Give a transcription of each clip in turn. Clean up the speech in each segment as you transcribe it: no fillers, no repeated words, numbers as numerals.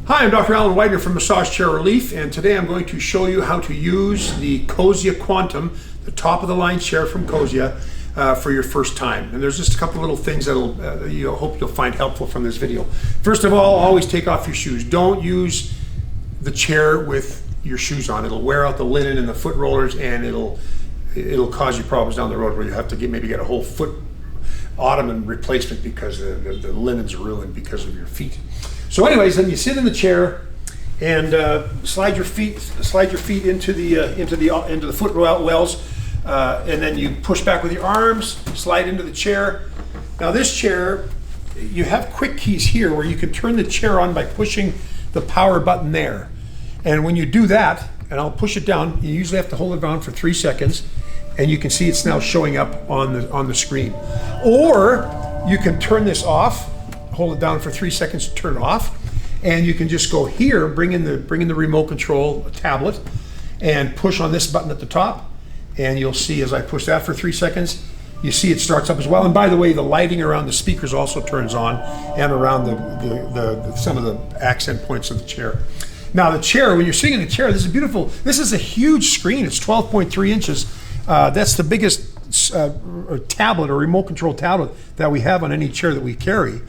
Hi, I'm Dr. Alan Weidner from Massage Chair Relief, and today I'm going to show you how to use the Cozzia Quantum, the top of the line chair from Cozzia, for your first time. And there's just a couple little things that'll hope you'll find helpful from this video. First of all, always take off your shoes. Don't use the chair with your shoes on. It'll wear out the linen and the foot rollers, and it'll cause you problems down the road where you have to maybe get a whole foot ottoman replacement because the linen's ruined because of your feet. So anyways, then you sit in the chair and slide your feet into the foot wells, and then you push back with your arms, slide into the chair. Now this chair, you have quick keys here where you can turn the chair on by pushing the power button there. And when you do that, and I'll push it down, you usually have to hold it down for 3 seconds, and you can see it's now showing up on the screen. Or you can turn this off, hold it down for 3 seconds to turn it off, and you can just go here, bring in the remote control tablet, and push on this button at the top, and you'll see as I push that for 3 seconds, you see it starts up as well. And by the way, the lighting around the speakers also turns on, and around some of the accent points of the chair. Now the chair, when you're sitting in the chair, this is beautiful. This is a huge screen. It's 12.3 inches. That's the biggest tablet or remote control tablet that we have on any chair that we carry.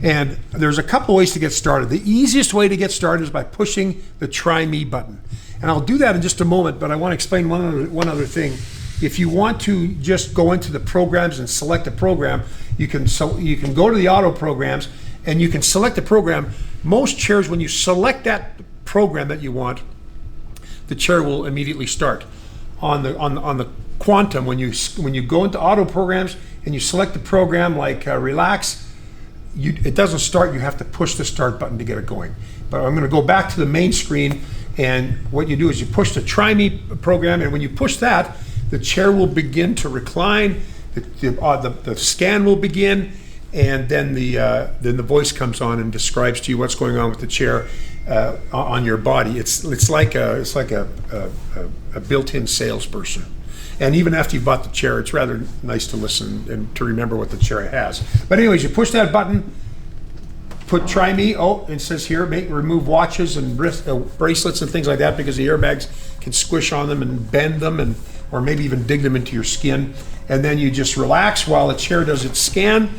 And there's a couple ways to get started. The easiest way to get started is by pushing the Try Me button. And I'll do that in just a moment, but I want to explain one other thing. If you want to just go into the programs and select a program, you can go to the auto programs and you can select a program. Most chairs, when you select that program that you want, the chair will immediately start. On the Quantum, when you go into auto programs and you select the program like Relax, it doesn't start. You have to push the start button to get it going. But I'm going to go back to the main screen, and what you do is you push the Try Me program, and when you push that, the chair will begin to recline, the scan will begin, and then the voice comes on and describes to you what's going on with the chair on your body. It's like a built-in salesperson. And even after you bought the chair, it's rather nice to listen and to remember what the chair has. But anyways, you push that button, put Try Me. Oh, it says here, remove watches and wrist, bracelets and things like that, because the airbags can squish on them and bend them, or maybe even dig them into your skin. And then you just relax while the chair does its scan.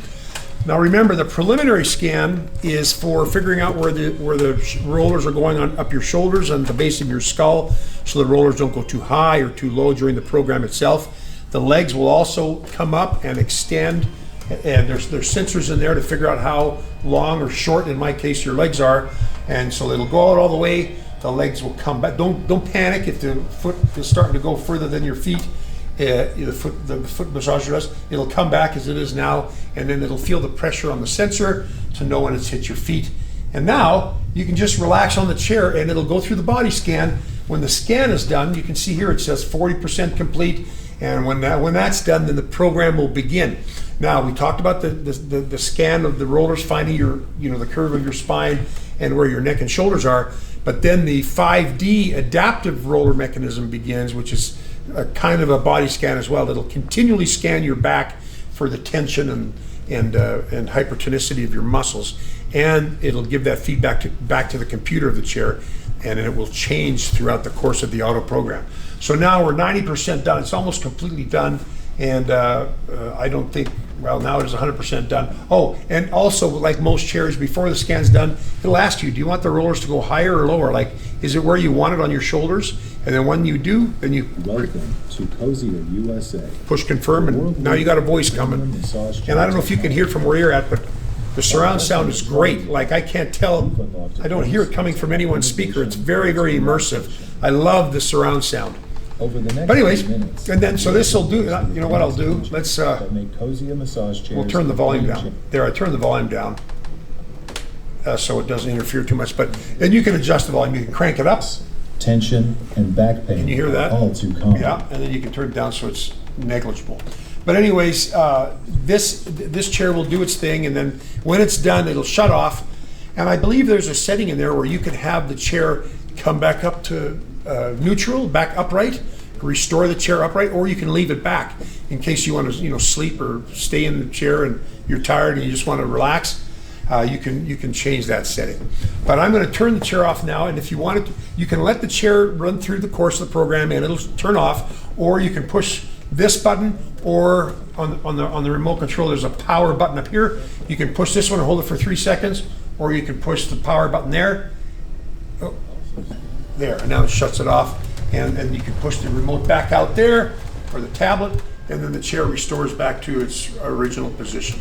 Now remember, the preliminary scan is for figuring out where the rollers are going on up your shoulders and the base of your skull, so the rollers don't go too high or too low during the program itself. The legs will also come up and extend, and there's sensors in there to figure out how long or short, in my case, your legs are, and so it'll go out all the way. The legs will come back. Don't panic if the foot is starting to go further than your feet. The foot massager does. It'll come back as it is now, and then it'll feel the pressure on the sensor to know when it's hit your feet. And now you can just relax on the chair, and it'll go through the body scan. When the scan is done, you can see here it says 40% complete, and when that's done, then the program will begin. Now we talked about the scan of the rollers, finding the curve of your spine and where your neck and shoulders are. But then the 5D adaptive roller mechanism begins, which is a kind of a body scan as well. It'll continually scan your back for the tension and hypertonicity of your muscles, and it'll give that feedback back to the computer of the chair, and it will change throughout the course of the auto program. So now we're 90% done. It's almost completely done, and I don't think, well, now it is 100% done. Oh, and also, like most chairs, before the scan's done, it'll ask you, do you want the rollers to go higher or lower? Like, is it where you want it on your shoulders? And then when you do, then you welcome to Cozzia USA. Push confirm, and now you got a voice coming. And I don't know if you can hear from where you're at, but the surround sound is great. Like, I can't tell, I don't hear it coming from anyone's speaker. It's very, very immersive. I love the surround sound. Over the next but anyways, minutes, and then so this will do. You know what I'll do? Let's. We'll turn the volume down. There, I turned the volume down, so it doesn't interfere too much. But then you can adjust the volume. You can crank it up. Tension and back pain. Can you hear that? All too common. Yeah, and then you can turn it down so it's negligible. But anyways, this chair will do its thing, and then when it's done, it'll shut off. And I believe there's a setting in there where you can have the chair come back up to neutral, back upright, restore the chair upright, or you can leave it back in case you want to sleep or stay in the chair and you're tired and you just want to relax. you can change that setting. But I'm going to turn the chair off now, and if you want it, you can let the chair run through the course of the program and it'll turn off, or you can push this button, or on the remote control there's a power button up here. You can push this one and hold it for 3 seconds, or you can push the power button there. Oh, there, and now it shuts it off, and you can push the remote back out there, or the tablet, and then the chair restores back to its original position.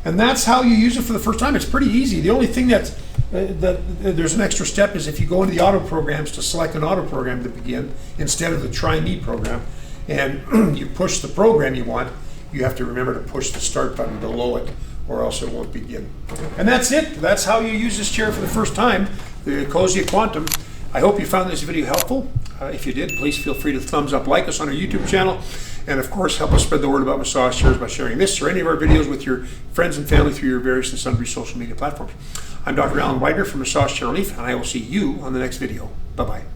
And that's how you use it for the first time. It's pretty easy. The only thing that there's an extra step is if you go into the auto programs to select an auto program to begin instead of the Try Me program, and you push the program you want, you have to remember to push the start button below it, or else it won't begin. And that's it. That's how you use this chair for the first time, the Cozzia Quantum. I hope you found this video helpful. If you did, please feel free to thumbs up, like us on our YouTube channel, and of course help us spread the word about massage chairs by sharing this or any of our videos with your friends and family through your various and sundry social media platforms. I'm Dr. Alan Weidner from Massage Chair Relief, and I will see you on the next video. Bye-bye.